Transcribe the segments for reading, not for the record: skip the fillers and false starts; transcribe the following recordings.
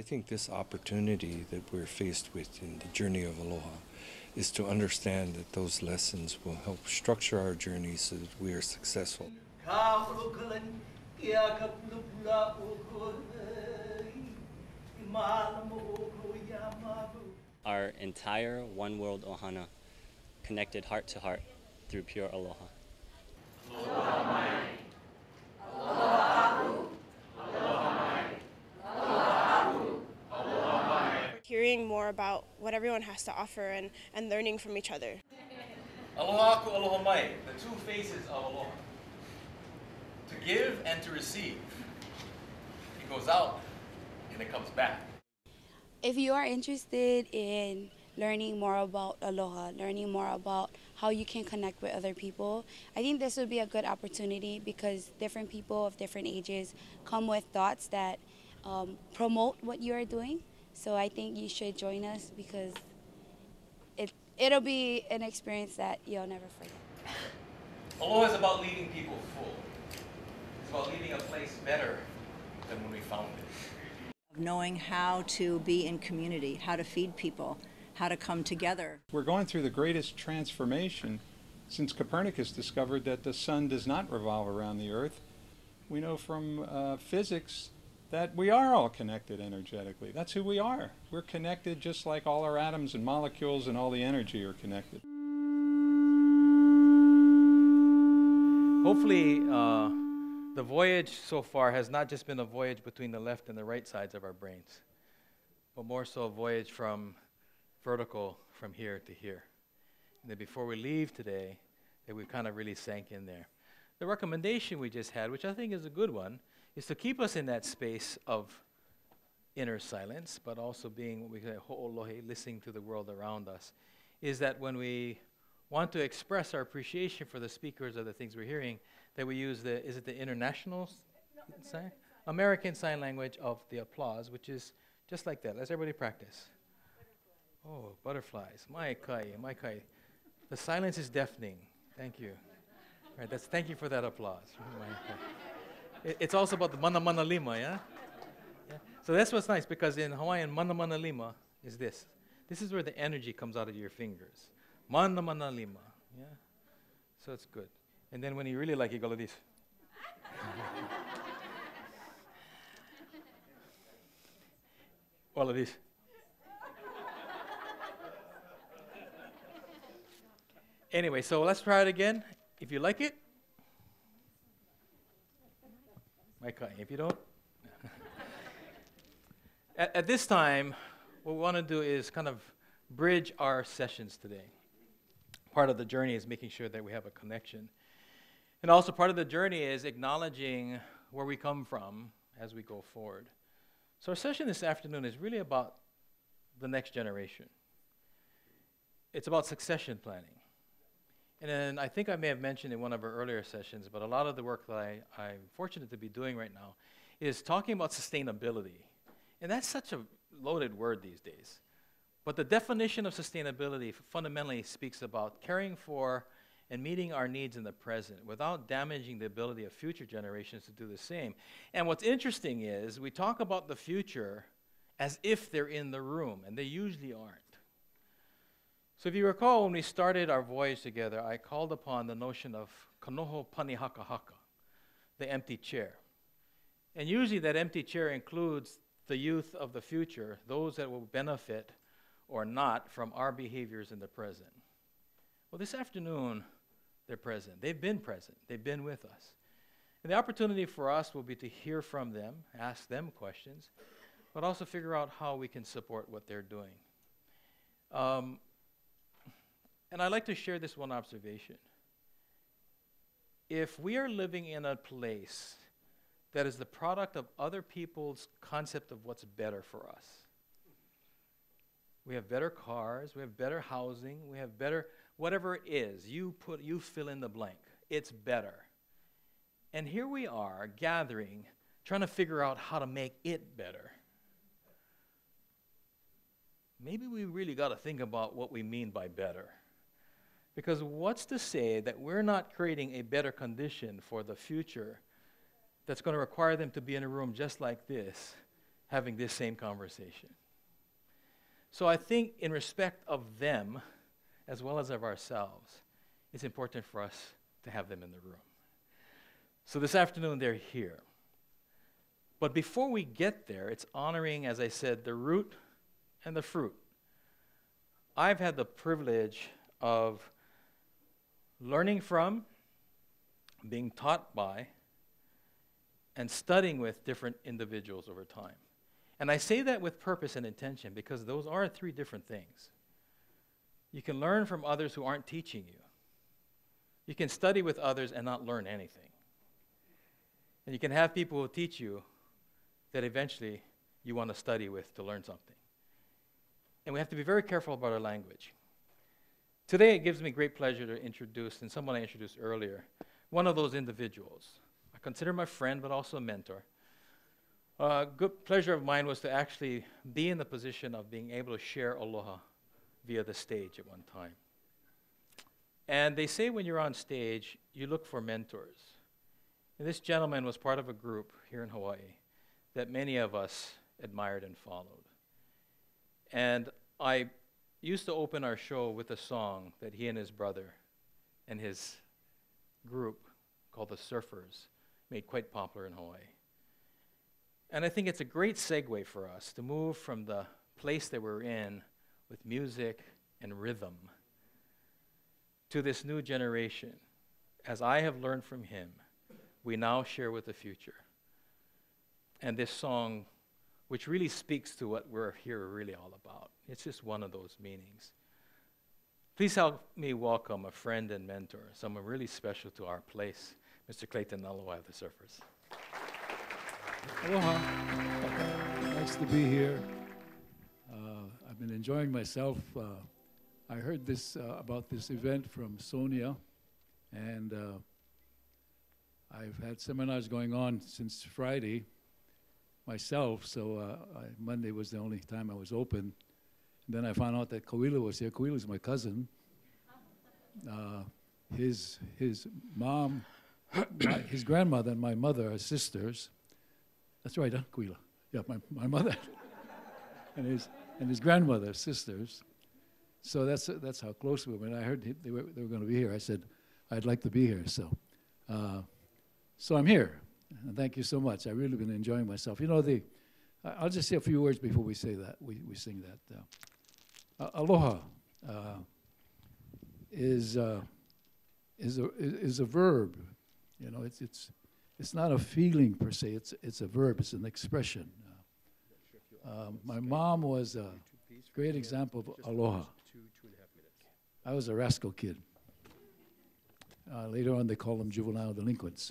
think this opportunity that we're faced with in the journey of aloha is to understand that those lessons will help structure our journey so that we are successful. Our entire One World Ohana connected heart to heart through pure aloha. Aloha mai. Aloha aku. Aloha mai. Aloha aku. Aloha mai. Hearing more about what everyone has to offer and learning from each other. Aloha aku, aloha mai, the two faces of aloha. To give and to receive. It goes out and it comes back. If you are interested in learning more about aloha, learning more about how you can connect with other people, I think this would be a good opportunity because different people of different ages come with thoughts that promote what you are doing. So I think you should join us because it'll be an experience that you'll never forget. Aloha is about leaving people full. It's about leaving a place better than when we found it. Knowing how to be in community, how to feed people, how to come together. We're going through the greatest transformation since Copernicus discovered that the sun does not revolve around the earth. We know from physics that we are all connected energetically. That's who we are. We're connected just like all our atoms and molecules and all the energy are connected. Hopefully, the voyage so far has not just been a voyage between the left and the right sides of our brains, but more so a voyage from vertical from here to here. And that before we leave today, that we kind of really sank in there. The recommendation we just had, which I think is a good one, is to keep us in that space of inner silence, but also being what we call ho'olohe, listening to the world around us, is that when we want to express our appreciation for the speakers or the things we're hearing, that we use is it the international sign? American Sign Language of the applause, which is just like that. Let's everybody practice. Oh, butterflies. Mai kai, mai kai. The silence is deafening. Thank you. Right, thank you for that applause. It's also about the mana mana lima, yeah? So that's what's nice, because in Hawaiian, mana mana lima is this. This is where the energy comes out of your fingers. Mana mana lima, yeah? So it's good. And then when you really like, you go like this. All of this. Anyway, so let's try it again. If you like it, if you don't. At this time, what we want to do is kind of bridge our sessions today. Part of the journey is making sure that we have a connection. And also part of the journey is acknowledging where we come from as we go forward. So our session this afternoon is really about the next generation. It's about succession planning. And then I think I may have mentioned in one of our earlier sessions, but a lot of the work that I'm fortunate to be doing right now is talking about sustainability. And that's such a loaded word these days. But the definition of sustainability fundamentally speaks about caring for and meeting our needs in the present without damaging the ability of future generations to do the same. And what's interesting is we talk about the future as if they're in the room, and they usually aren't. So if you recall, when we started our voyage together, I called upon the notion of kanoho panihakahaka, the empty chair. And usually that empty chair includes the youth of the future, those that will benefit or not from our behaviors in the present. Well, this afternoon, they're present. They've been present. They've been with us. And the opportunity for us will be to hear from them, ask them questions, but also figure out how we can support what they're doing. And I'd like to share this one observation. If we are living in a place that is the product of other people's concept of what's better for us, we have better cars, we have better housing, we have better, whatever it is, you fill in the blank. It's better. And here we are gathering, trying to figure out how to make it better. Maybe we really got to think about what we mean by better. Because what's to say that we're not creating a better condition for the future that's going to require them to be in a room just like this having this same conversation. So I think in respect of them, as well as of ourselves, it's important for us to have them in the room. So this afternoon, they're here. But before we get there, it's honoring, as I said, the root and the fruit. I've had the privilege of learning from, being taught by, and studying with different individuals over time. And I say that with purpose and intention because those are three different things. You can learn from others who aren't teaching you. You can study with others and not learn anything. And you can have people who teach you that eventually you want to study with to learn something. And we have to be very careful about our language. Today it gives me great pleasure to introduce, and someone I introduced earlier, one of those individuals. I consider my friend, but also a mentor. A good pleasure of mine was to actually be in the position of being able to share aloha via the stage at one time. And they say when you're on stage, you look for mentors. And this gentleman was part of a group here in Hawaii that many of us admired and followed. And I used to open our show with a song that he and his brother and his group called the Surfers made quite popular in Hawaii. And I think it's a great segue for us to move from the place that we're in with music and rhythm to this new generation. As I have learned from him, we now share with the future. And this song, which really speaks to what we're here really all about. It's just one of those meanings. Please help me welcome a friend and mentor, someone really special to our place, Mr. Clayton Nalawai of the Surfers. Aloha. Nice to be here. I've been enjoying myself. I heard this about this event from Sonia, and I've had seminars going on since Friday myself, so Monday was the only time I was open. And then I found out that Kawila was here. Kawila's my cousin. His mom, his grandmother and my mother are sisters. That's right, huh, Kawila? Yeah, my mother and his grandmother are sisters. So that's how close we were. When I heard they were going to be here, I said, I'd like to be here. So I'm here. And thank you so much. I've really been enjoying myself. You know, I'll just say a few words before we say that. We sing that. Aloha is a verb. You know, it's not a feeling per se. It's a verb. It's an expression. My mom was a great example of aloha. I was a rascal kid. Later on, they call them juvenile delinquents.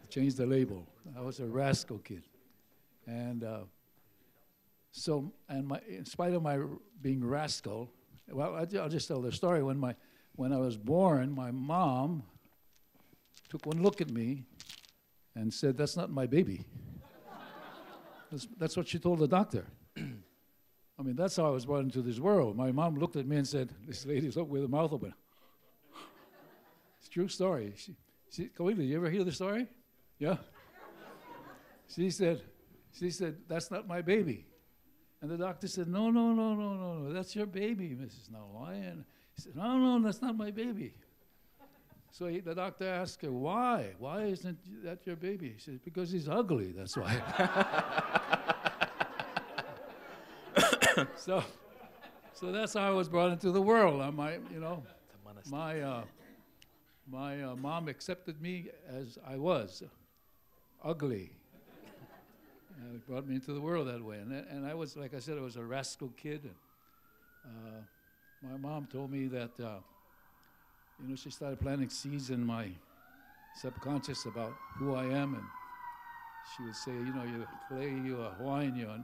Changed the label. I was a rascal kid. And in spite of my being rascal, well, I'll just tell the story. When I was born, my mom took one look at me and said, "That's not my baby." That's what she told the doctor. I mean, that's how I was brought into this world. My mom looked at me and said, "This lady's up with her mouth open." It's a true story. Kawila, you ever hear the story? Yeah? She said, "That's not my baby." And the doctor said, No, that's your baby, Mrs. Nalawai. And he said, No, that's not my baby. So the doctor asked her, why? Why isn't that your baby? She said, because he's ugly, that's why. So that's how I was brought into the world. My mom accepted me as I was, ugly. And it brought me into the world that way. And I was, like I said, I was a rascal kid. And, my mom told me that, she started planting seeds in my subconscious about who I am. And she would say, you're clay, you're Hawaiian, you're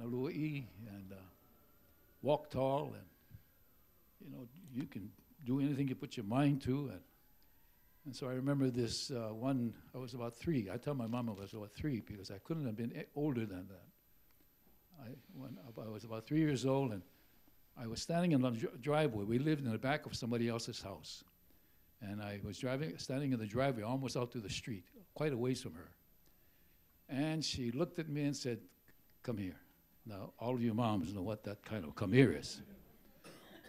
Nalua'i, and walk tall. And, you can do anything you put your mind to. And so I remember this I was about 3. I tell my mom I was about 3 because I couldn't have been older than that. When I was about 3 years old, and I was standing in the driveway. We lived in the back of somebody else's house. And I was standing in the driveway almost out to the street, quite a ways from her. And she looked at me and said, come here. Now, all of you moms know what that kind of come here is.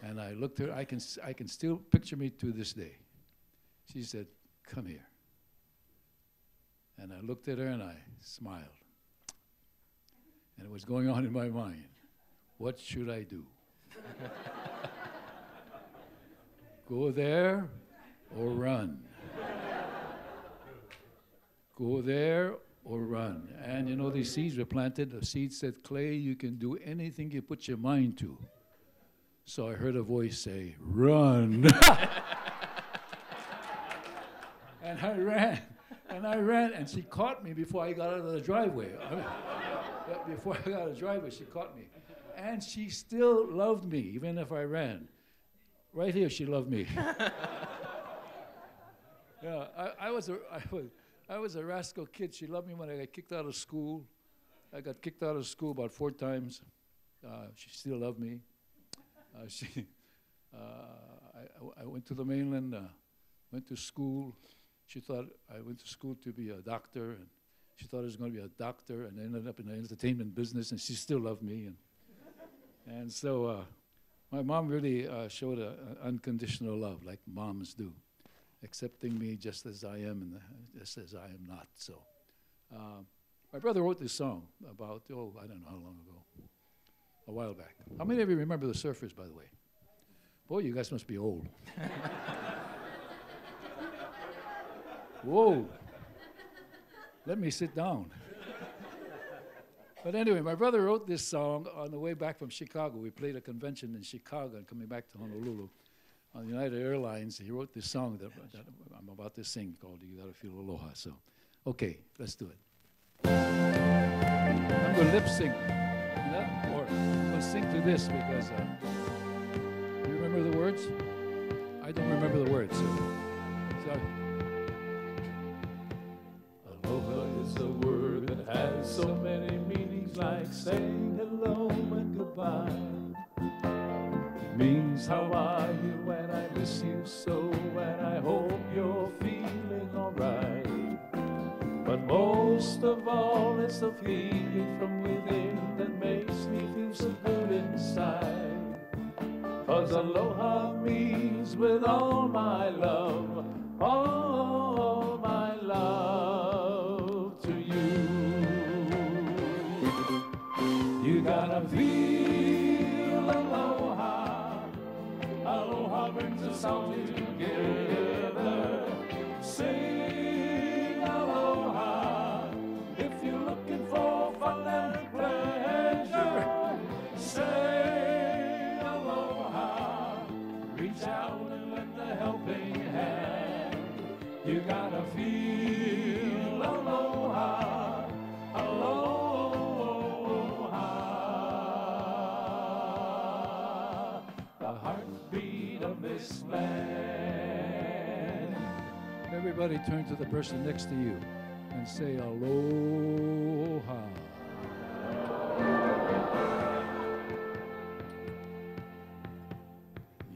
And I looked at her, I can still picture me to this day. She said, come here. And I looked at her and I smiled. And it was going on in my mind. What should I do? Go there or run? Go there or run? And you know, these seeds were planted. The seed said, Clay, you can do anything you put your mind to. So I heard a voice say, run. And I ran. And I ran, and she caught me before I got out of the driveway. Before I got out of the driveway, she caught me. And she still loved me, even if I ran. Right here, she loved me. Yeah, I was a rascal kid. She loved me when I got kicked out of school. I got kicked out of school about 4 times. She still loved me. I went to the mainland, went to school. She thought I went to school to be a doctor, and she thought I was going to be a doctor, and I ended up in the entertainment business, and she still loved me. And so my mom really showed an unconditional love, like moms do, accepting me just as I am and just as I am not. So my brother wrote this song about, I don't know how long ago, a while back. How many of you remember the Surfers, by the way? Boy, you guys must be old. Whoa. Let me sit down. But anyway, my brother wrote this song on the way back from Chicago. We played a convention in Chicago and coming back to Honolulu. On United Airlines, he wrote this song that I'm about to sing called You Gotta Feel Aloha. So, okay, let's do it. I'm going to lip sync, or I'm going to sing to this because, you remember the words? I don't remember the words, so Aloha is a word that has so many meanings, like saying hello and goodbye. It means how are you, and I miss you so, and I hope you're feeling alright. But most of all, it's the feeling from within that makes me feel so good inside. 'Cause aloha means with all my love, all my love to you. You gotta feel aloha. Aloha brings us all together. Sing aloha if you're looking for fun and pleasure. Say aloha. Reach out and lend a helping hand. You gotta feel aloha, aloha. The heartbeat of this land. Everybody turn to the person next to you and say aloha.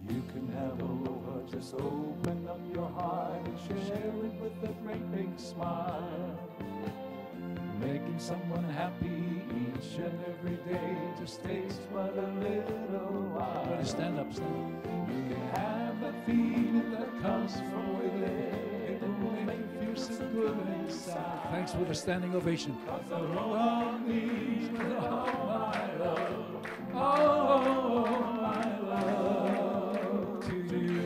You can have aloha, just open up your heart and share it with a great big smile. Making someone happy each and every day just takes but a little while. Stand up, stand up. You can have that feeling that comes from within. It will make you feel so good inside. Thanks for the standing ovation. 'Cause aloha means with all my love, all my love to you.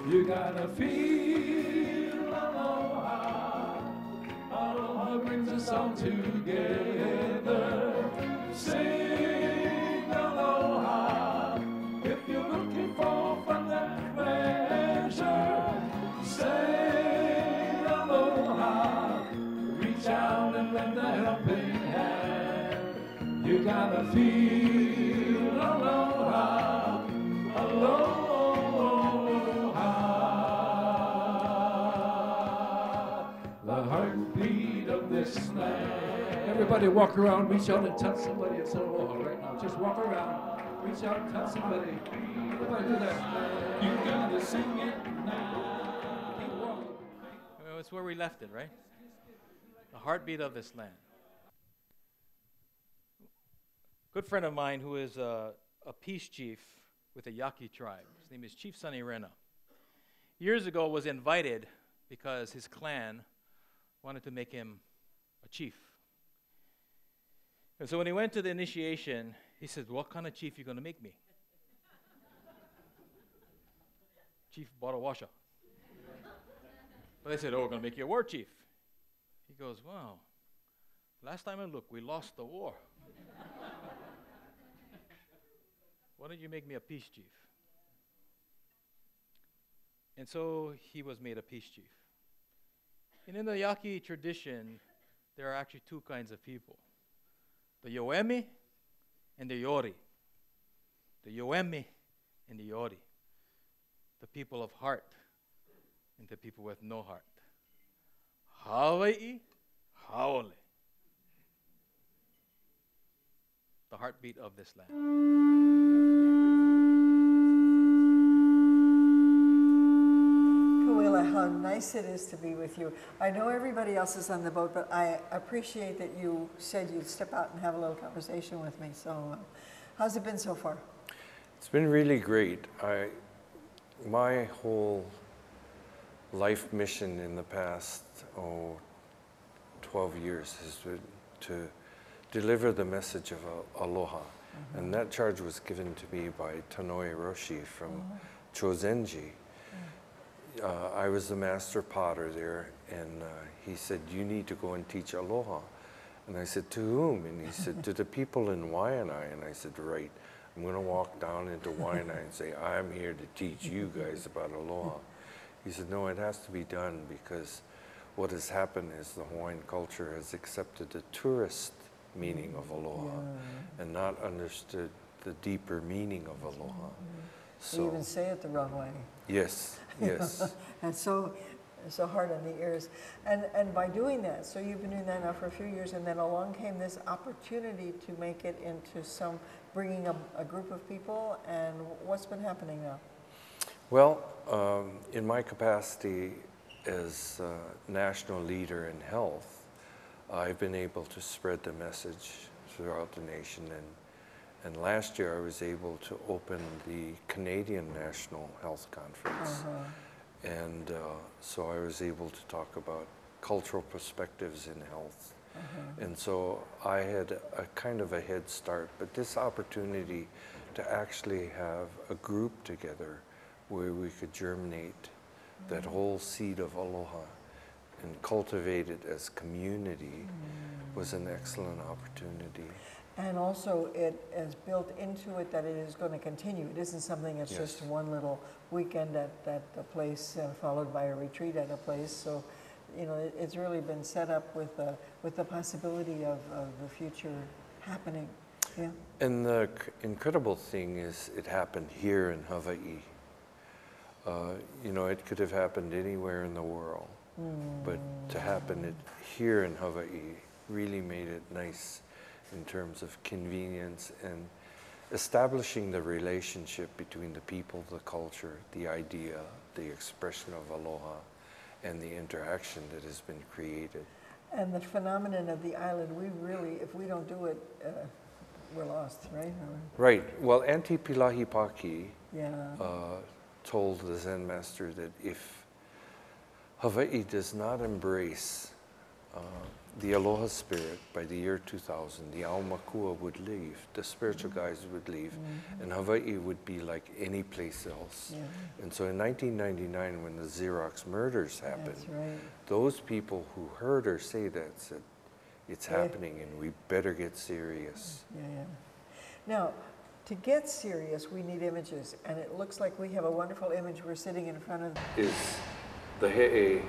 You gotta feel aloha. Aloha brings us all together. Sing aloha if you're looking for fun and pleasure. Say aloha. Reach out and lend a helping hand. You gotta feel aloha, aloha. The heartbeat of this land. Everybody walk around, reach out and touch somebody and say aloha right now. Just walk around, reach out and touch somebody. Everybody do that. You gotta sing it now. Keep walking. Well, That's where we left it, right? The heartbeat of this land. Good friend of mine who is a peace chief with the Yaqui tribe. His name is Chief Sonny Rena. Years ago was invited because his clan wanted to make him a chief. And so when he went to the initiation, he said, "What kind of chief are you going to make me?" Chief Borawasha. But they said, "Oh, we're going to make you a war chief." He goes, "Wow, last time I looked, we lost the war. Why don't you make me a peace chief?" And so he was made a peace chief. And in the Yaqui tradition, there are actually two kinds of people: the Yoemi and the Yori. The Yoemi and the Yori. The people of heart and the people with no heart. Hawaii, haole. The heartbeat of this land. Kawela, how nice it is to be with you. I know everybody else is on the boat, but I appreciate that you said you'd step out and have a little conversation with me. So how's it been so far? It's been really great. My whole life mission in the past 12 years has been to deliver the message of aloha. And that charge was given to me by Tanoi Roshi from Chozenji. I was the master potter there, and he said, "You need to go and teach aloha." And I said, "To whom?" And he said, "To the people in Waianae." And I said, "Right. I'm going to walk down into Waianae and say, I'm here to teach you guys about aloha." He said, "No, it has to be done, because what has happened is the Hawaiian culture has accepted the tourist meaning of aloha and not understood the deeper meaning of aloha." You even say it the wrong way. Yes, yes. And so hard on the ears. And by doing that, so you've been doing that now for a few years, and then along came this opportunity to make it into bringing a group of people, and what's been happening now? Well, in my capacity as national leader in health, I've been able to spread the message throughout the nation, and last year I was able to open the Canadian National Health Conference. And so I was able to talk about cultural perspectives in health. And so I had a kind of a head start, but this opportunity to actually have a group together where we could germinate that whole seed of aloha and cultivate it as community was an excellent opportunity. And also it is built into it that it is going to continue. It isn't something that's just one little weekend at a place followed by a retreat at a place. So, you know, it's really been set up with the possibility of the future happening. Yeah. And the incredible thing is it happened here in Hawaii. You know, it could have happened anywhere in the world, but to happen here in Hawaii really made it nice in terms of convenience and establishing the relationship between the people, the culture, the idea, the expression of aloha, and the interaction that has been created. And the phenomenon of the island, we really, if we don't do it, we're lost, right? Right. Well, Auntie Pilahi Paki Yeah. told the Zen master that if Hawaii does not embrace the aloha spirit by the year 2000, the Aumakua would leave, the spiritual guides would leave, and Hawaii would be like any place else. And so in 1999, when the Xerox murders happened, those people who heard her say that said, it's happening and we better get serious. Now, to get serious, we need images, and it looks like we have a wonderful image we're sitting in front of. Is the he'e.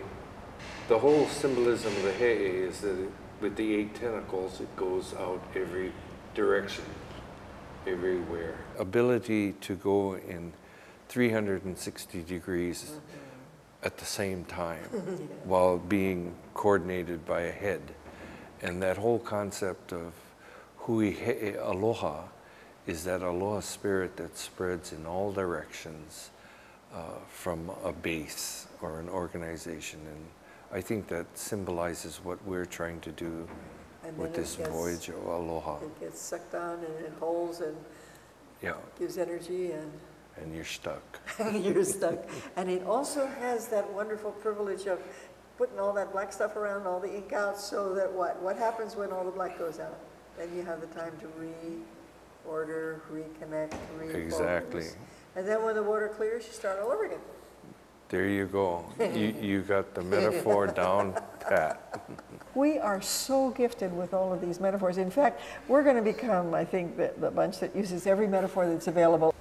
The whole symbolism of the he'e is that with the 8 tentacles, it goes out every direction, everywhere. Ability to go in 360 degrees at the same time while being coordinated by a head. And that whole concept of hui he'e aloha is that aloha spirit that spreads in all directions from a base or an organization. And I think that symbolizes what we're trying to do And with then this voyage of aloha. It gets sucked on and it holds and Yeah, gives energy and and you're stuck. you're stuck. And it also has that wonderful privilege of putting all that black stuff around, all the ink out, so that what happens when all the black goes out? Then you have the time to reorder, reconnect, refocus. Exactly. And then when the water clears, you start all over again. There you go. You got the metaphor down pat. We are so gifted with all of these metaphors. In fact, we're going to become, I think, the bunch that uses every metaphor that's available.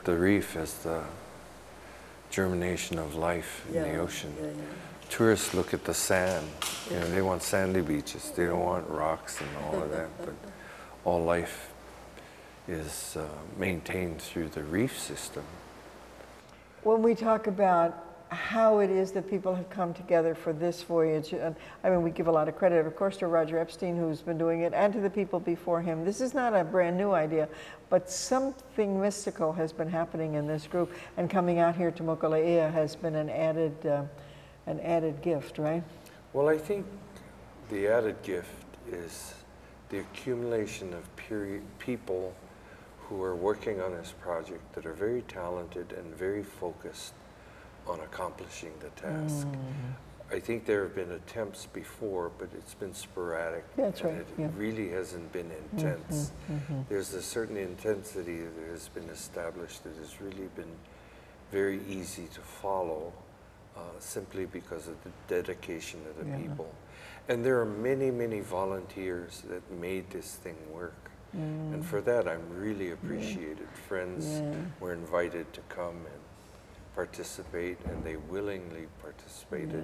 The reef is the germination of life in the ocean. Yeah. Tourists look at the sand. You know, they want sandy beaches. They don't want rocks and all of that. But all life is maintained through the reef system. When we talk about how it is that people have come together for this voyage, and I mean, we give a lot of credit, of course, to Roger Epstein, who's been doing it, and to the people before him. This is not a brand new idea, but something mystical has been happening in this group, and coming out here to Mokuleia has been an added gift, right? Well, I think the added gift is the accumulation of people who are working on this project that are very talented and very focused on accomplishing the task. I think there have been attempts before, but it's been sporadic. That's right. It really hasn't been intense. There's a certain intensity that has been established that has really been very easy to follow, simply because of the dedication of the people. And there are many, many volunteers that made this thing work. And for that, I'm really appreciated. Friends were invited to come and participate, and they willingly participated.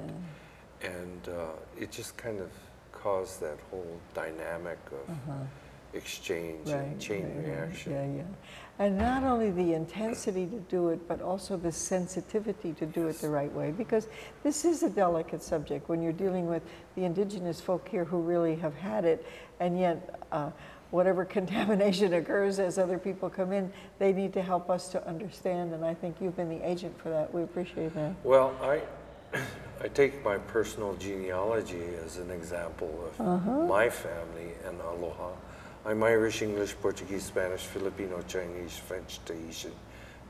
And it just kind of caused that whole dynamic of exchange and chain reaction. And not only the intensity to do it, but also the sensitivity to do it the right way, because this is a delicate subject when you're dealing with the indigenous folk here who really have had it, and yet whatever contamination occurs as other people come in, they need to help us to understand, and I think you've been the agent for that. We appreciate that. Well, I take my personal genealogy as an example of my family and aloha. I'm Irish, English, Portuguese, Spanish, Filipino, Chinese, French, Tahitian,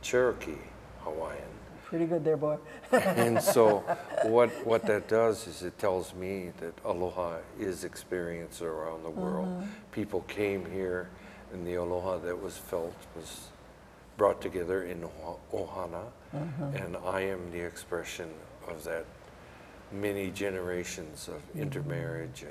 Cherokee, Hawaiian. Pretty good there, boy. And so what that does is it tells me that aloha is experienced around the world. People came here, and the aloha that was felt was brought together in ohana, and I am the expression of that many generations of intermarriage.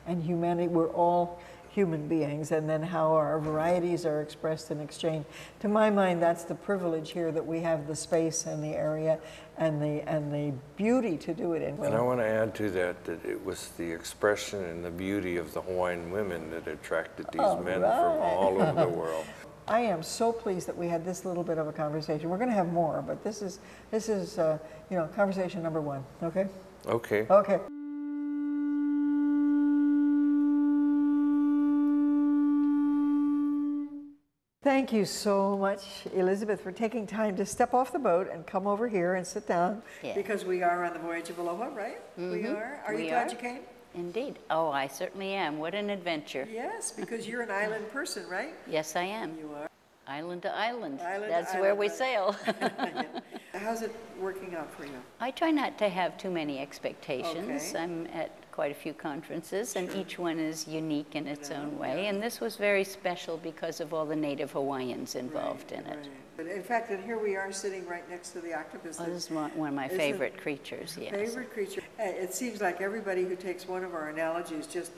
And humanity, we're all human beings, and then how our varieties are expressed and exchanged. To my mind, that's the privilege here, that we have the space and the area and the beauty to do it in. And I want to add to that it was the expression and the beauty of the Hawaiian women that attracted these men from all over the world. I am so pleased that we had this little bit of a conversation. We're going to have more, but this is you know, conversation number one. Okay. Okay. Okay. Thank you so much, Elizabeth, for taking time to step off the boat and come over here and sit down. Yeah. Because we are on the voyage of Aloha, right? We are. Are you glad you came? Indeed. Oh, I certainly am. What an adventure. Yes, because you're an island person, right? Yes, I am. You are. Island to island. Island That's to where island, we right. sail. How's it working out for you? I try not to have too many expectations. Okay. I'm at quite a few conferences, and each one is unique in its own way. And this was very special because of all the native Hawaiians involved in it. But in fact, and here we are sitting right next to the octopus. Oh, this is one of my favorite creatures, yes. Favorite creature. It seems like everybody who takes one of our analogies just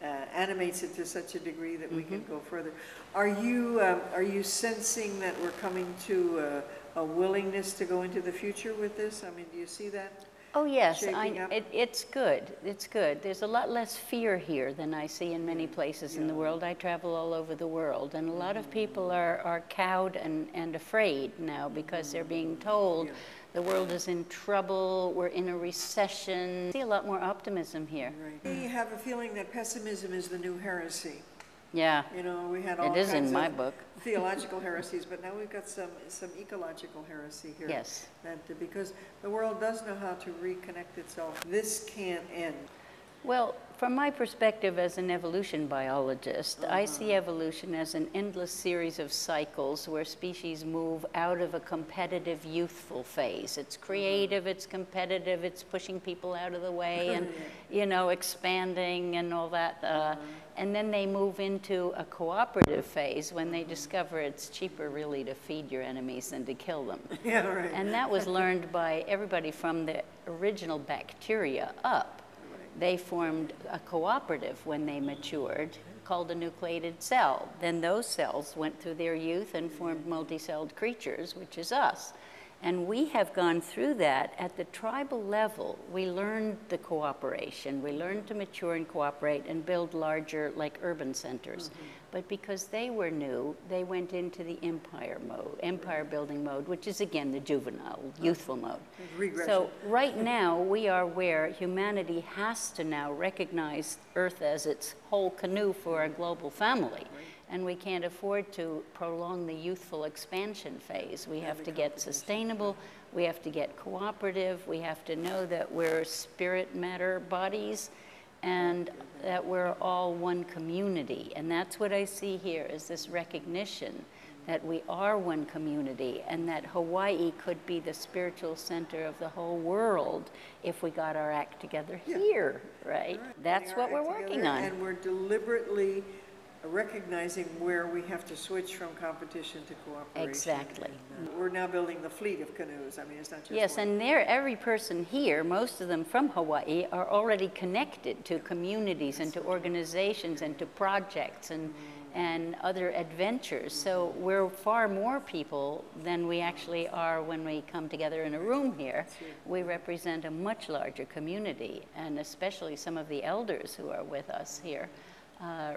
animates it to such a degree that we can go further. Are you sensing that we're coming to a willingness to go into the future with this? I mean, do you see that? Oh yes, It's good. It's good. There's a lot less fear here than I see in many places in the world. I travel all over the world, and a lot of people are cowed and afraid now because they're being told the world is in trouble, we're in a recession. I see a lot more optimism here. We have a feeling that pessimism is the new heresy. Yeah. You know, we had all It is kinds in my of book. theological heresies, but now we've got some ecological heresy here. Yes. That because the world does know how to reconnect itself. This can't end. Well, from my perspective as an evolution biologist, I see evolution as an endless series of cycles where species move out of a competitive, youthful phase. It's creative, it's competitive, it's pushing people out of the way and, you know, expanding and all that. And then they move into a cooperative phase when they discover it's cheaper really to feed your enemies than to kill them. Yeah, right. And that was learned by everybody from the original bacteria up. They formed a cooperative when they matured called a nucleated cell. Then those cells went through their youth and formed multicelled creatures, which is us. And we have gone through that at the tribal level. We learned the cooperation. We learned to mature and cooperate and build larger, like urban centers. But because they were new, they went into the empire mode, empire building mode, which is again the juvenile, youthful mode. Regression. So right now we are where humanity has to now recognize Earth as its whole canoe for a global family. And we can't afford to prolong the youthful expansion phase. We have to get sustainable, we have to get cooperative, we have to know that we're spirit matter bodies and that we're all one community. And that's what I see here is this recognition that we are one community and that Hawaii could be the spiritual center of the whole world if we got our act together here, right? That's what we're working on. And we're deliberately recognizing where we have to switch from competition to cooperation. Exactly. We're now building the fleet of canoes. I mean, it's not just yes, one. and every person here, most of them from Hawaii, are already connected to communities and to organizations and to projects and other adventures. So we're far more people than we actually are when we come together in a room here. We represent a much larger community, and especially some of the elders who are with us here.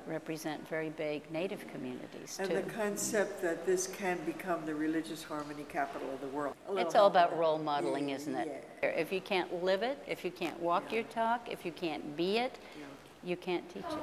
Represent very big Native communities, and too. the concept that this can become the religious harmony capital of the world. It's all about role modeling, isn't it? Yeah. If you can't live it, if you can't walk your talk, if you can't be it, you can't teach it.